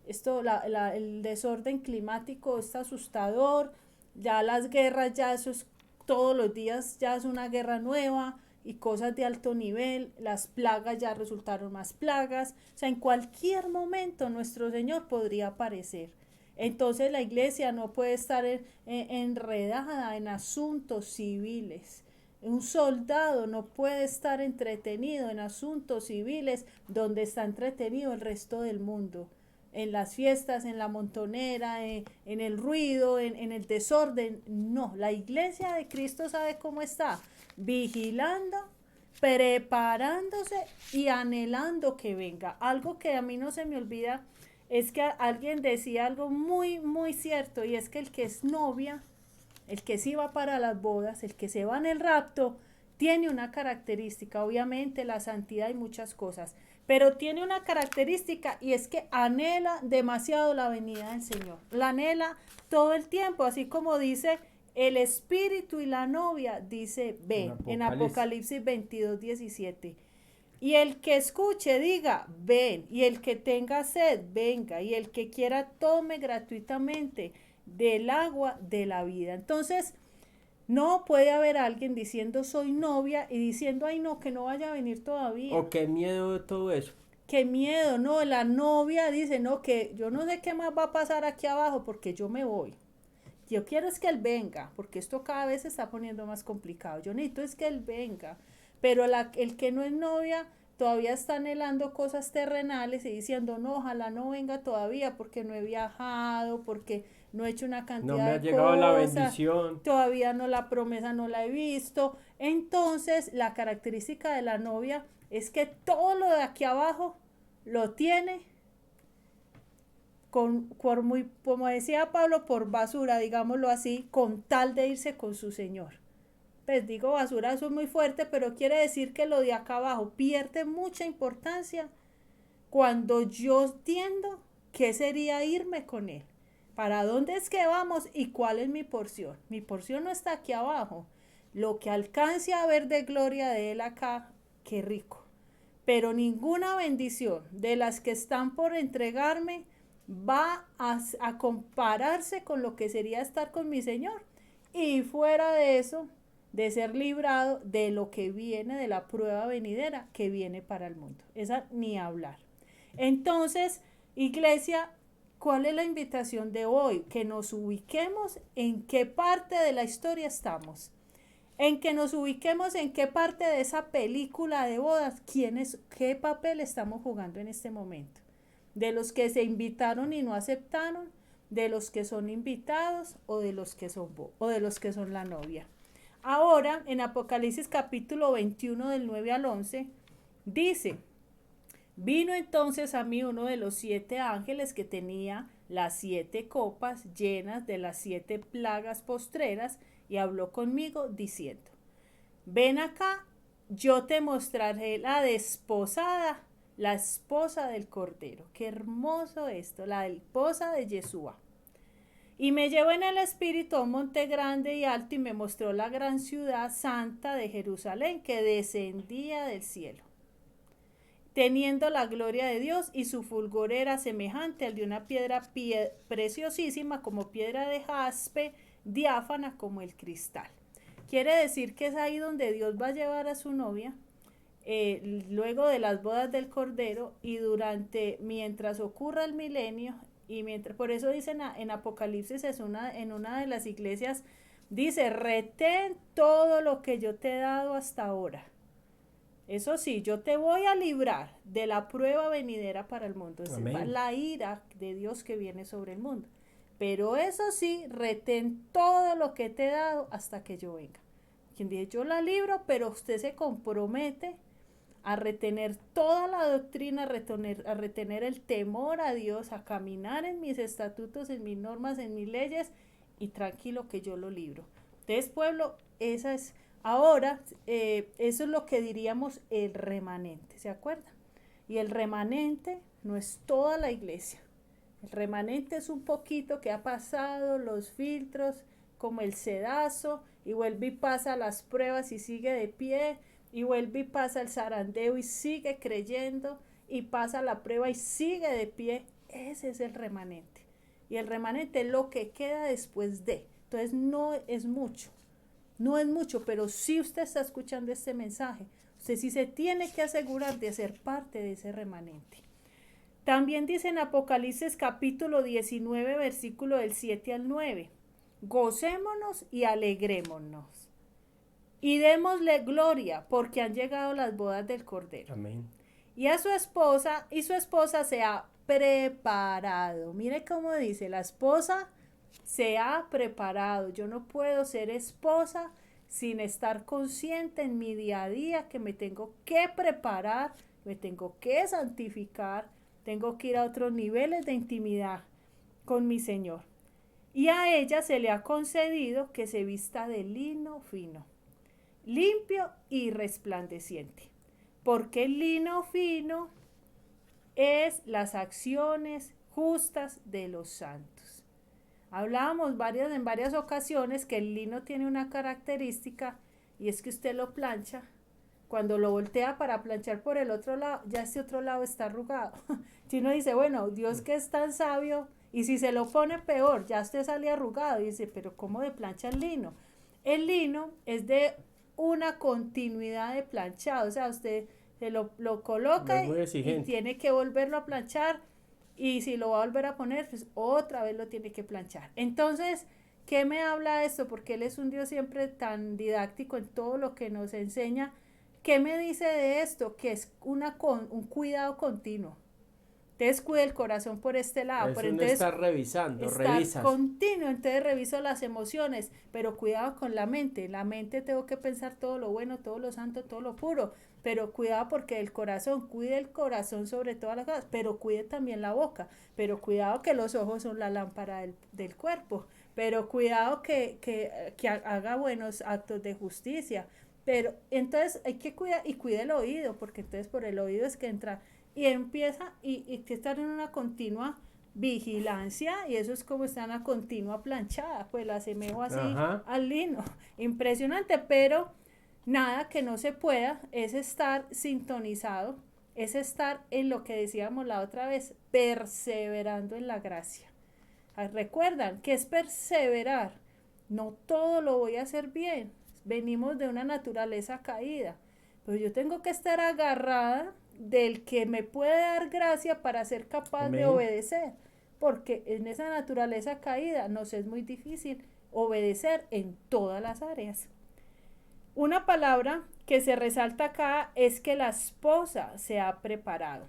El desorden climático es asustador, ya las guerras, ya eso es todos los días, ya es una guerra nueva y cosas de alto nivel, las plagas ya resultaron más plagas, o sea, en cualquier momento nuestro Señor podría aparecer. Entonces la iglesia no puede estar enredada en asuntos civiles. Un soldado no puede estar entretenido en asuntos civiles donde está entretenido el resto del mundo. En las fiestas, en la montonera, en el ruido, en el desorden. No, la iglesia de Cristo sabe cómo está. Vigilando, preparándose y anhelando que venga. Algo que a mí no se me olvida es que alguien decía algo muy, muy cierto, y es que el que es novia, el que sí va para las bodas, el que se va en el rapto, tiene una característica, obviamente la santidad y muchas cosas, pero tiene una característica y es que anhela demasiado la venida del Señor, la anhela todo el tiempo, así como dice el espíritu y la novia, dice en ven, en Apocalipsis. Apocalipsis 22:17. Y el que escuche diga, ven, y el que tenga sed, venga, y el que quiera tome gratuitamente del agua de la vida. Entonces, no puede haber alguien diciendo soy novia y diciendo, ay no, que no vaya a venir todavía. O qué miedo de todo eso. Qué miedo, no, la novia dice, no, que yo no sé qué más va a pasar aquí abajo porque yo me voy. Yo quiero es que él venga, porque esto cada vez se está poniendo más complicado. Yo necesito es que él venga. Pero el que no es novia todavía está anhelando cosas terrenales y diciendo, no, ojalá no venga todavía porque no he viajado, porque no he hecho una No cantidad me ha de llegado la cosas, bendición. todavía no la promesa no la he visto. Entonces, la característica de la novia es que todo lo de aquí abajo lo tiene como decía Pablo, por basura, digámoslo así, con tal de irse con su Señor. Pues digo basura, eso es muy fuerte, pero quiere decir que lo de acá abajo pierde mucha importancia cuando yo entiendo qué sería irme con Él. ¿Para dónde es que vamos y cuál es mi porción? Mi porción no está aquí abajo. Lo que alcance a ver de gloria de Él acá, qué rico. Pero ninguna bendición de las que están por entregarme va a compararse con lo que sería estar con mi Señor. Y fuera de eso, de ser librado de lo que viene, de la prueba venidera que viene para el mundo. Esa ni hablar. Entonces, iglesia, ¿cuál es la invitación de hoy? Que nos ubiquemos en qué parte de la historia estamos. En que nos ubiquemos en qué parte de esa película de bodas, qué papel estamos jugando en este momento. De los que se invitaron y no aceptaron, de los que son invitados o de los que son la novia. Ahora, en Apocalipsis capítulo 21 del 9 al 11, dice: vino entonces a mí uno de los 7 ángeles que tenía las 7 copas llenas de las 7 plagas postreras y habló conmigo diciendo: ven acá, yo te mostraré la desposada, la esposa del Cordero. Qué hermoso esto, la esposa de Yeshua. Y me llevó en el espíritu a un monte grande y alto y me mostró la gran ciudad santa de Jerusalén que descendía del cielo, teniendo la gloria de Dios, y su fulgor era semejante al de una piedra preciosísima, como piedra de jaspe, diáfana como el cristal. Quiere decir que es ahí donde Dios va a llevar a su novia, luego de las bodas del Cordero, y mientras ocurra el milenio, y por eso dicen en Apocalipsis, en una de las iglesias, dice: retén todo lo que yo te he dado hasta ahora. Eso sí, yo te voy a librar de la prueba venidera para el mundo. Es la ira de Dios que viene sobre el mundo. Pero eso sí, retén todo lo que te he dado hasta que yo venga. Quien dice: yo la libro, pero usted se compromete a retener toda la doctrina, a retener el temor a Dios, a caminar en mis estatutos, en mis normas, en mis leyes, y tranquilo que yo lo libro. Entonces, pueblo, esa es... Ahora, eso es lo que diríamos el remanente, ¿se acuerdan? Y el remanente no es toda la iglesia. El remanente es un poquito que ha pasado los filtros, como el sedazo, y vuelve y pasa las pruebas y sigue de pie, y vuelve y pasa el zarandeo y sigue creyendo, y pasa la prueba y sigue de pie. Ese es el remanente. Y el remanente es lo que queda después de. Entonces no es mucho. No es mucho, pero si usted está escuchando este mensaje, usted sí se tiene que asegurar de ser parte de ese remanente. También dice en Apocalipsis capítulo 19, versículo del 7 al 9, gocémonos y alegrémonos y démosle gloria, porque han llegado las bodas del Cordero. Amén. Y su esposa se ha preparado. Mire cómo dice, la esposa se ha preparado. Yo no puedo ser esposa sin estar consciente en mi día a día que me tengo que preparar, me tengo que santificar, tengo que ir a otros niveles de intimidad con mi Señor. Y a ella se le ha concedido que se vista de lino fino, limpio y resplandeciente. Porque el lino fino es las acciones justas de los santos. Hablábamos en varias ocasiones que el lino tiene una característica, y es que usted lo plancha, cuando lo voltea para planchar por el otro lado, ya este otro lado está arrugado. Si uno dice, bueno, Dios que es tan sabio, y si se lo pone peor, ya usted sale arrugado, y dice, pero ¿cómo de plancha el lino? El lino es de una continuidad de planchado, o sea, usted se lo coloca y tiene que volverlo a planchar, y si lo va a volver a poner, pues otra vez lo tiene que planchar. Entonces, ¿qué me habla esto? Porque Él es un Dios siempre tan didáctico en todo lo que nos enseña. ¿Qué me dice de esto? Que es un cuidado continuo. Entonces cuide el corazón por este lado. Es Pero uno entonces estar revisando, estar revisas. continuo, entonces reviso las emociones, pero cuidado con la mente tengo que pensar todo lo bueno, todo lo santo, todo lo puro, pero cuidado porque el corazón, cuide el corazón sobre todas las cosas, pero cuide también la boca, pero cuidado que los ojos son la lámpara del cuerpo, pero cuidado que haga buenos actos de justicia, pero entonces hay que cuidar y cuide el oído, porque entonces por el oído es que entra y empieza y que estar en una continua vigilancia y eso es como estar en una continua planchada, pues la asemejo así Ajá. al lino, impresionante, pero nada que no se pueda, es estar sintonizado, es estar en lo que decíamos la otra vez, perseverando en la gracia. Recuerdan que es perseverar, no todo lo voy a hacer bien, venimos de una naturaleza caída, pero yo tengo que estar agarrada del que me puede dar gracia para ser capaz de Amén. obedecer, porque en esa naturaleza caída nos es muy difícil obedecer en todas las áreas. Una palabra que se resalta acá es que la esposa se ha preparado.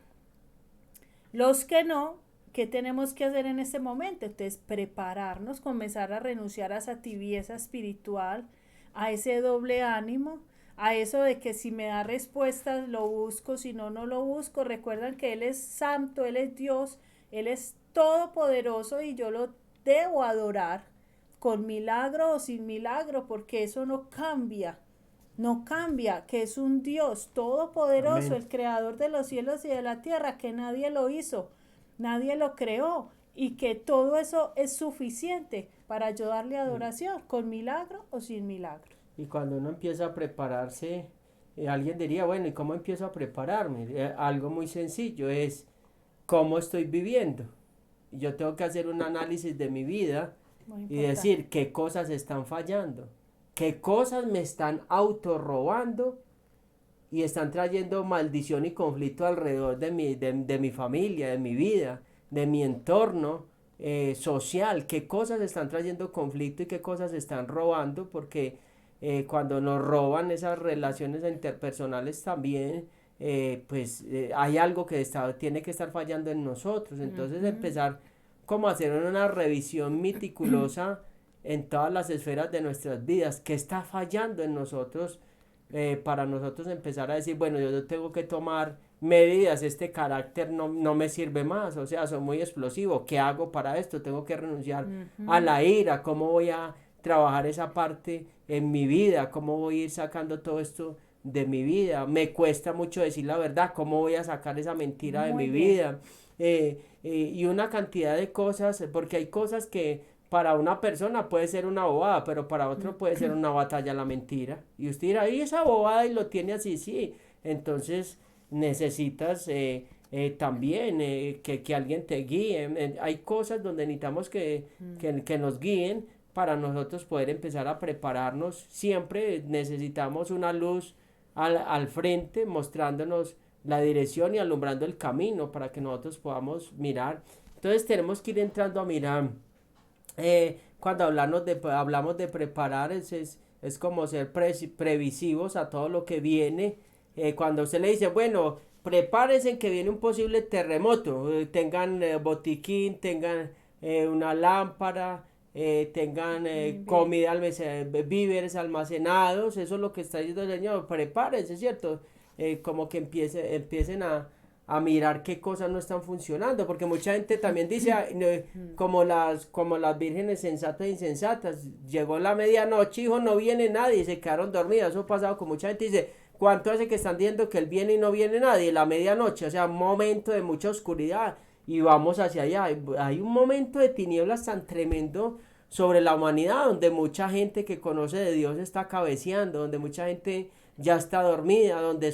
Los que no, ¿qué tenemos que hacer en este momento? Entonces, prepararnos, comenzar a renunciar a esa tibieza espiritual, a ese doble ánimo, a eso de que si me da respuestas lo busco, si no, no lo busco. Recuerdan que Él es santo, Él es Dios, Él es todopoderoso y yo lo debo adorar con milagro o sin milagro, porque eso no cambia. No cambia, que es un Dios todopoderoso, Amén. el creador de los cielos y de la tierra, que nadie lo hizo, nadie lo creó y que todo eso es suficiente para yo darle adoración, con milagro o sin milagro. Y cuando uno empieza a prepararse, alguien diría, bueno, ¿y cómo empiezo a prepararme? Algo muy sencillo es cómo estoy viviendo. Yo tengo que hacer un análisis de mi vida Muy y importante. decir qué cosas están fallando, qué cosas me están autorrobando y están trayendo maldición y conflicto alrededor de mi familia, de mi vida, de mi entorno social, qué cosas están trayendo conflicto y qué cosas están robando, porque cuando nos roban esas relaciones interpersonales también, hay algo que tiene que estar fallando en nosotros. Entonces Ujú. empezar como a hacer una revisión meticulosa en todas las esferas de nuestras vidas, qué está fallando en nosotros, para nosotros empezar a decir, bueno, yo tengo que tomar medidas, este carácter no me sirve más, o sea, soy muy explosivo, ¿qué hago para esto? Tengo que renunciar a Ujú. la ira, ¿cómo voy a trabajar esa parte en mi vida? ¿Cómo voy a ir sacando todo esto de mi vida? Me cuesta mucho decir la verdad, ¿cómo voy a sacar esa mentira de Muy mi bien. vida? Y una cantidad de cosas, porque hay cosas que para una persona puede ser una bobada, pero para otro puede ser una batalla la mentira. Y usted dirá, y esa bobada y lo tiene así, sí. Entonces necesitas también que alguien te guíe. Hay cosas donde necesitamos que nos guíen para nosotros poder empezar a prepararnos. Siempre necesitamos una luz al frente mostrándonos la dirección y alumbrando el camino para que nosotros podamos mirar. Entonces tenemos que ir entrando a mirar. Cuando hablamos de preparar, es como ser previsivos a todo lo que viene. Cuando usted le dice, bueno, prepárense que viene un posible terremoto, tengan botiquín, tengan una lámpara, tengan Muy bien. comida, víveres almacenados, eso es lo que está diciendo el Señor, prepárense, ¿cierto? Como que empiecen a mirar qué cosas no están funcionando, porque mucha gente también dice, "Ay, no, como las vírgenes sensatas e insensatas, llegó la medianoche, hijo, no viene nadie, y se quedaron dormidas". Eso ha pasado con mucha gente, dice, ¿cuánto hace que están diciendo que él viene y no viene nadie? La medianoche, o sea, un momento de mucha oscuridad, y vamos hacia allá. Hay un momento de tinieblas tan tremendo sobre la humanidad, donde mucha gente que conoce de Dios está cabeceando, donde mucha gente ya está dormida, donde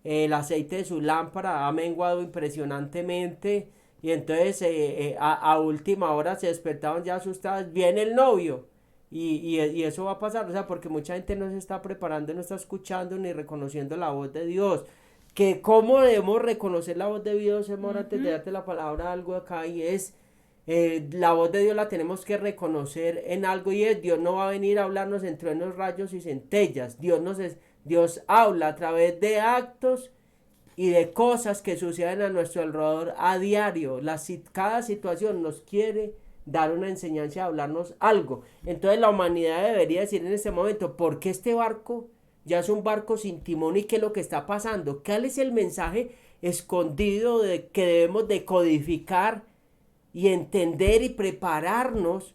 el aceite de su lámpara ha menguado impresionantemente, y entonces a última hora se despertaron ya asustadas, viene el novio, y eso va a pasar, o sea, porque mucha gente no se está preparando, no está escuchando ni reconociendo la voz de Dios. Que cómo debemos reconocer la voz de Dios, amor, antes de Ujú. darte la palabra, algo acá, y es la voz de Dios la tenemos que reconocer en algo, y es, Dios no va a venir a hablarnos en truenos, rayos y centellas. Dios habla a través de actos y de cosas que suceden a nuestro alrededor a diario. Cada situación nos quiere dar una enseñanza, hablarnos algo. Entonces la humanidad debería decir en este momento, ¿por qué este barco ya es un barco sin timón y qué es lo que está pasando? ¿Cuál es el mensaje escondido que debemos de codificar y entender y prepararnos,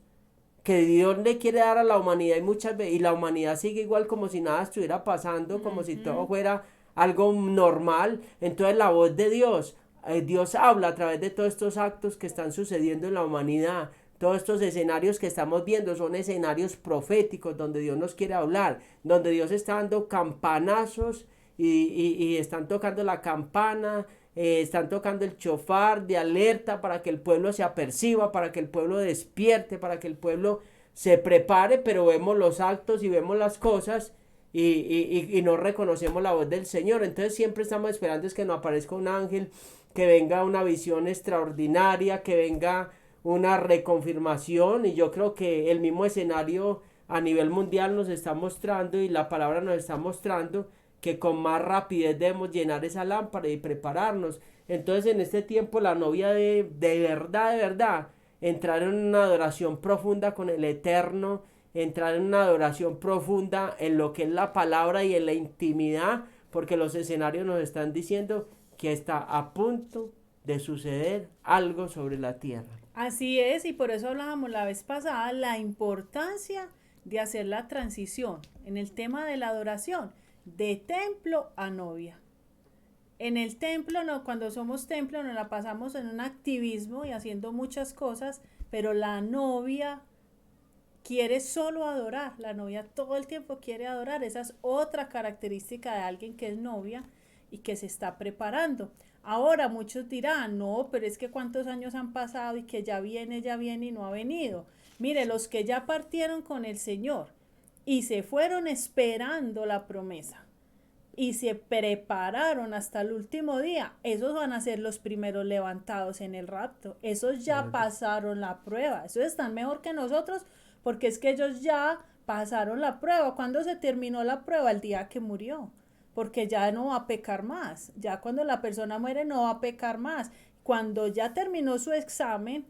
que Dios le quiere dar a la humanidad? Y muchas veces, y la humanidad sigue igual como si nada estuviera pasando, como si todo fuera algo normal? Entonces la voz de Dios, Dios habla a través de todos estos actos que están sucediendo en la humanidad. Todos estos escenarios que estamos viendo son escenarios proféticos donde Dios nos quiere hablar, donde Dios está dando campanazos y están tocando la campana, están tocando el chofar de alerta para que el pueblo se aperciba, para que el pueblo despierte, para que el pueblo se prepare, pero vemos los actos y vemos las cosas y no reconocemos la voz del Señor. Entonces siempre estamos esperando es que nos aparezca un ángel, que venga una visión extraordinaria, que venga una reconfirmación, y yo creo que el mismo escenario a nivel mundial nos está mostrando y la palabra nos está mostrando que con más rapidez debemos llenar esa lámpara y prepararnos. Entonces en este tiempo la novia de verdad, entrar en una adoración profunda con el Eterno, entrar en una adoración profunda en lo que es la palabra y en la intimidad, porque los escenarios nos están diciendo que está a punto de suceder algo sobre la tierra. Así es, y por eso hablábamos la vez pasada la importancia de hacer la transición en el tema de la adoración, de templo a novia. En el templo, no, cuando somos templo nos la pasamos en un activismo y haciendo muchas cosas, pero la novia quiere solo adorar, la novia todo el tiempo quiere adorar. Esa es otra característica de alguien que es novia y que se está preparando. Ahora muchos dirán, no, pero es que cuántos años han pasado y que ya viene y no ha venido. Mire, los que ya partieron con el Señor y se fueron esperando la promesa y se prepararon hasta el último día, esos van a ser los primeros levantados en el rapto. Esos ya pasaron la prueba, esos están mejor que nosotros, porque es que ellos ya pasaron la prueba. ¿Cuándo se terminó la prueba? El día que murió, porque ya no va a pecar más. Ya cuando la persona muere no va a pecar más. Cuando ya terminó su examen,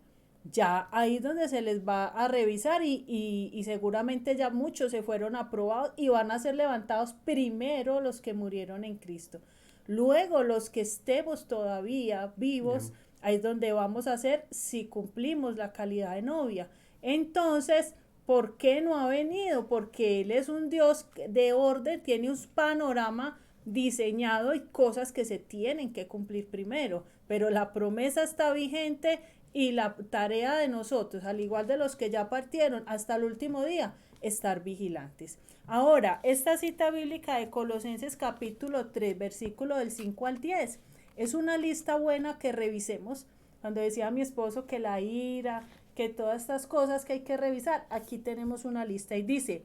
ya ahí es donde se les va a revisar y seguramente ya muchos se fueron aprobados y van a ser levantados primero los que murieron en Cristo. Luego los que estemos todavía vivos, ahí es donde vamos a hacer si cumplimos la calidad de novia. Entonces, ¿por qué no ha venido? Porque Él es un Dios de orden, tiene un panorama diseñado y cosas que se tienen que cumplir primero, pero la promesa está vigente y la tarea de nosotros, al igual de los que ya partieron hasta el último día, estar vigilantes. Ahora, esta cita bíblica de Colosenses capítulo 3, versículo del 5 al 10, es una lista buena que revisemos. Cuando decía mi esposo que la ira, que todas estas cosas que hay que revisar, aquí tenemos una lista y dice: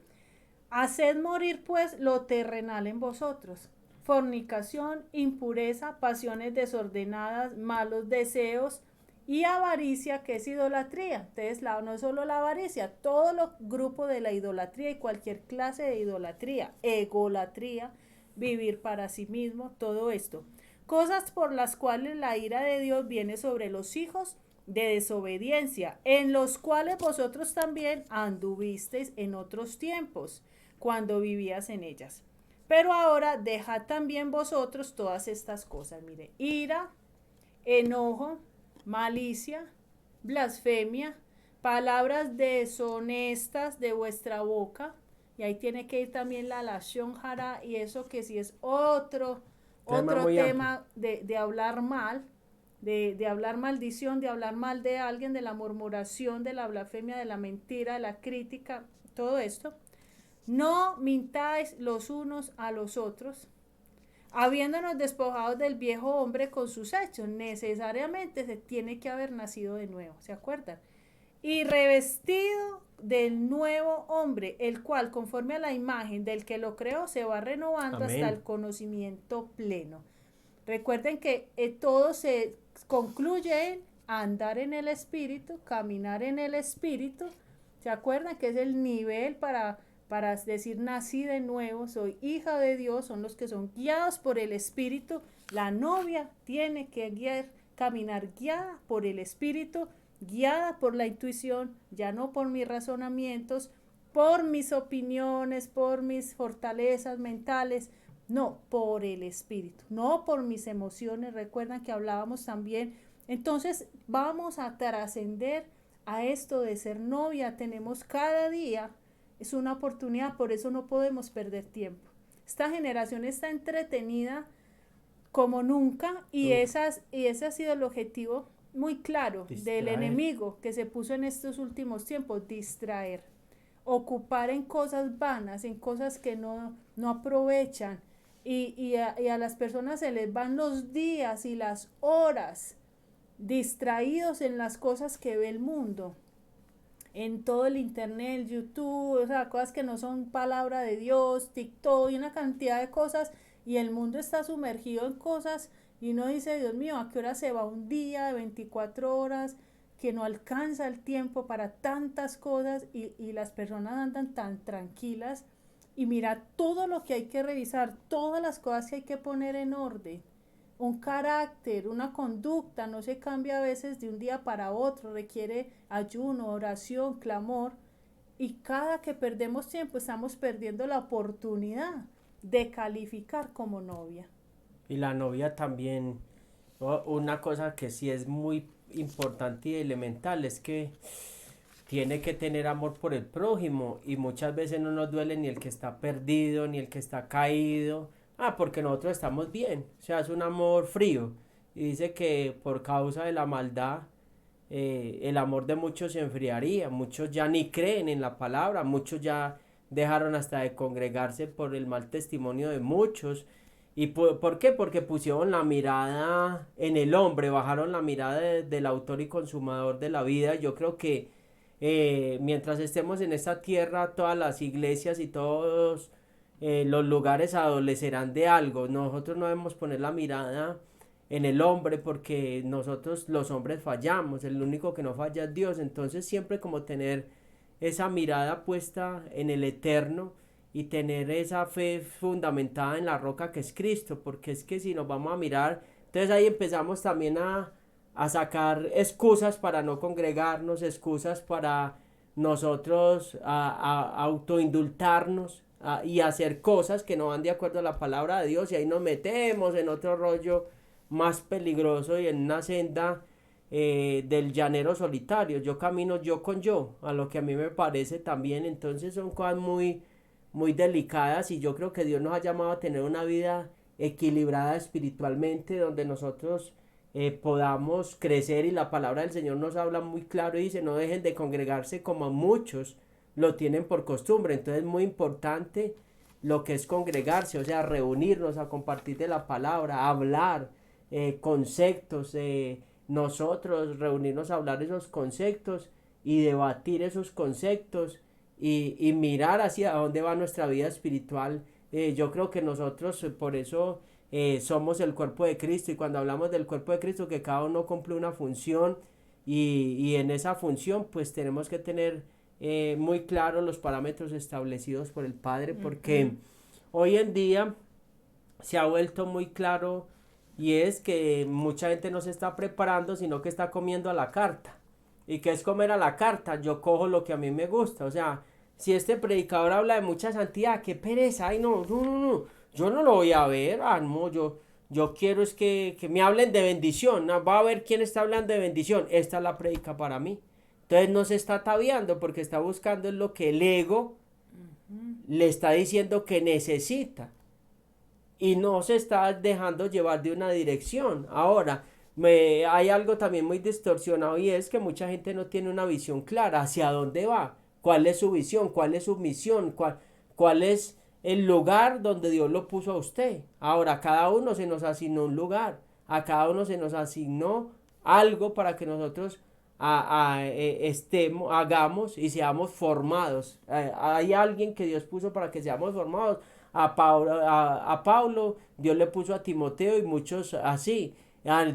haced morir pues lo terrenal en vosotros: fornicación, impureza, pasiones desordenadas, malos deseos y avaricia, que es idolatría. Entonces no es solo la avaricia, todo lo grupo de la idolatría y cualquier clase de idolatría, egolatría, vivir para sí mismo, todo esto. Cosas por las cuales la ira de Dios viene sobre los hijos de desobediencia, en los cuales vosotros también anduvisteis en otros tiempos, cuando vivías en ellas. Pero ahora dejad también vosotros todas estas cosas. Mire: ira, enojo, malicia, blasfemia, palabras deshonestas de vuestra boca. Y ahí tiene que ir también la lashon hara, y eso que sí es otro tema de hablar mal, de hablar maldición, de hablar mal de alguien, de la murmuración, de la blasfemia, de la mentira, de la crítica, todo esto. No mintáis los unos a los otros, habiéndonos despojados del viejo hombre con sus hechos. Necesariamente se tiene que haber nacido de nuevo, ¿se acuerdan? Y revestido del nuevo hombre, el cual conforme a la imagen del que lo creó se va renovando hasta el conocimiento pleno. Recuerden que todo se concluye en andar en el Espíritu, caminar en el Espíritu. ¿Se acuerdan que es el nivel para para decir nací de nuevo, soy hija de Dios, son los que son guiados por el Espíritu. La novia tiene que caminar guiada por el Espíritu, guiada por la intuición, ya no por mis razonamientos, por mis opiniones, por mis fortalezas mentales, no, por el Espíritu, no por mis emociones. Recuerdan que hablábamos también. Entonces vamos a trascender a esto de ser novia. Tenemos cada día, es una oportunidad, por eso no podemos perder tiempo. Esta generación está entretenida como nunca y ese ha sido el objetivo muy claro del enemigo que se puso en estos últimos tiempos: distraer, ocupar en cosas vanas, en cosas que no aprovechan, y a las personas se les van los días y las horas distraídos en las cosas que ve el mundo, en todo el internet, el YouTube, o sea, cosas que no son palabra de Dios, TikTok y una cantidad de cosas, y el mundo está sumergido en cosas y uno dice, Dios mío, ¿a qué hora se va un día de 24 horas? Que no alcanza el tiempo para tantas cosas, y las personas andan tan tranquilas, y mira todo lo que hay que revisar, todas las cosas que hay que poner en orden. Un carácter, una conducta no se cambia a veces de un día para otro, requiere ayuno, oración, clamor, y cada que perdemos tiempo estamos perdiendo la oportunidad de calificar como novia. Y la novia también, una cosa que sí es muy importante y elemental es que tiene que tener amor por el prójimo, y muchas veces no nos duele ni el que está perdido ni el que está caído, porque nosotros estamos bien, o sea, es un amor frío. Y dice que por causa de la maldad, el amor de muchos se enfriaría, muchos ya ni creen en la palabra, muchos ya dejaron hasta de congregarse por el mal testimonio de muchos. ¿Y por qué? Porque pusieron la mirada en el hombre, bajaron la mirada del autor y consumador de la vida. Yo creo que mientras estemos en esta tierra, todas las iglesias y todos los lugares adolecerán de algo. Nosotros no debemos poner la mirada en el hombre, porque nosotros los hombres fallamos, el único que no falla es Dios. Entonces siempre como tener esa mirada puesta en el eterno y tener esa fe fundamentada en la roca que es Cristo, porque es que si nos vamos a mirar, entonces ahí empezamos también a sacar excusas para no congregarnos, excusas para nosotros a autoindultarnos y hacer cosas que no van de acuerdo a la palabra de Dios, y ahí nos metemos en otro rollo más peligroso y en una senda del llanero solitario. Yo camino yo con yo, a lo que a mí me parece también. Entonces son cosas muy, muy delicadas, y yo creo que Dios nos ha llamado a tener una vida equilibrada espiritualmente, donde nosotros podamos crecer. Y la palabra del Señor nos habla muy claro y dice: no dejen de congregarse como muchos lo tienen por costumbre. Entonces es muy importante lo que es congregarse, o sea, reunirnos a compartir de la palabra, a hablar conceptos, nosotros reunirnos a hablar esos conceptos y debatir esos conceptos, y mirar hacia dónde va nuestra vida espiritual. Yo creo que nosotros por eso somos el cuerpo de Cristo, y cuando hablamos del cuerpo de Cristo, que cada uno cumple una función, y en esa función pues tenemos que tener muy claros los parámetros establecidos por el Padre, porque hoy en día se ha vuelto muy claro, y es que mucha gente no se está preparando, sino que está comiendo a la carta. ¿Y qué es comer a la carta? Yo cojo lo que a mí me gusta. O sea, si este predicador habla de mucha santidad, qué pereza, ay no, yo no lo voy a ver, no, yo quiero es que me hablen de bendición, va a ver quién está hablando de bendición, esta es la predica para mí. Entonces no se está ataviando, porque está buscando lo que el ego le está diciendo que necesita, y no se está dejando llevar de una dirección. Ahora, hay algo también muy distorsionado, y es que mucha gente no tiene una visión clara hacia dónde va, cuál es su visión, cuál es su misión, cuál es el lugar donde Dios lo puso a usted. Ahora, a cada uno se nos asignó un lugar, a cada uno se nos asignó algo para que nosotros hagamos y seamos formados. Hay alguien que Dios puso para que seamos formados. A Pablo Dios le puso a Timoteo, y muchos así.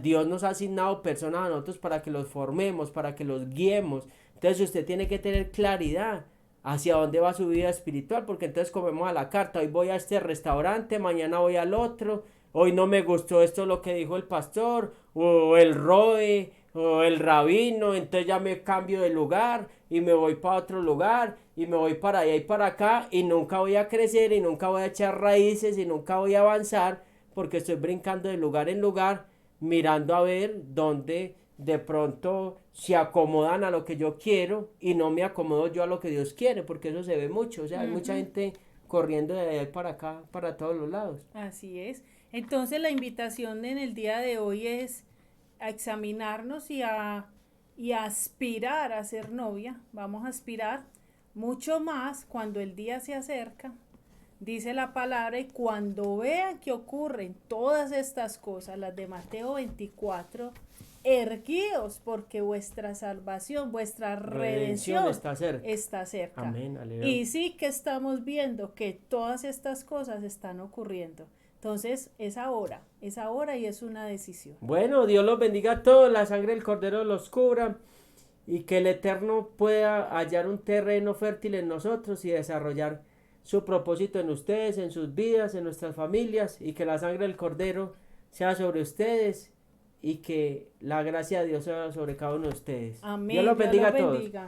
Dios nos ha asignado personas a nosotros para que los formemos, para que los guiemos. Entonces usted tiene que tener claridad hacia dónde va su vida espiritual, porque entonces comemos a la carta, hoy voy a este restaurante, mañana voy al otro, hoy no me gustó esto lo que dijo el pastor, o el roe, o el rabino, entonces ya me cambio de lugar y me voy para otro lugar y me voy para allá y para acá y nunca voy a crecer y nunca voy a echar raíces y nunca voy a avanzar porque estoy brincando de lugar en lugar mirando a ver dónde de pronto se acomodan a lo que yo quiero y no me acomodo yo a lo que Dios quiere, porque eso se ve mucho, o sea, hay mucha gente corriendo de allá para acá, para todos los lados. Así es. Entonces la invitación en el día de hoy es a examinarnos y a aspirar a ser novia. Vamos a aspirar mucho más cuando el día se acerca. Dice la palabra, y cuando vean que ocurren todas estas cosas, las de Mateo 24, erguíos porque vuestra salvación, vuestra redención está cerca. Amén, aleluya. Y sí que estamos viendo que todas estas cosas están ocurriendo. Entonces es ahora y es una decisión. Bueno, Dios los bendiga a todos, la sangre del Cordero los cubra y que el Eterno pueda hallar un terreno fértil en nosotros y desarrollar su propósito en ustedes, en sus vidas, en nuestras familias, y que la sangre del Cordero sea sobre ustedes y que la gracia de Dios sea sobre cada uno de ustedes. Amén. Dios los bendiga a todos. Bendiga.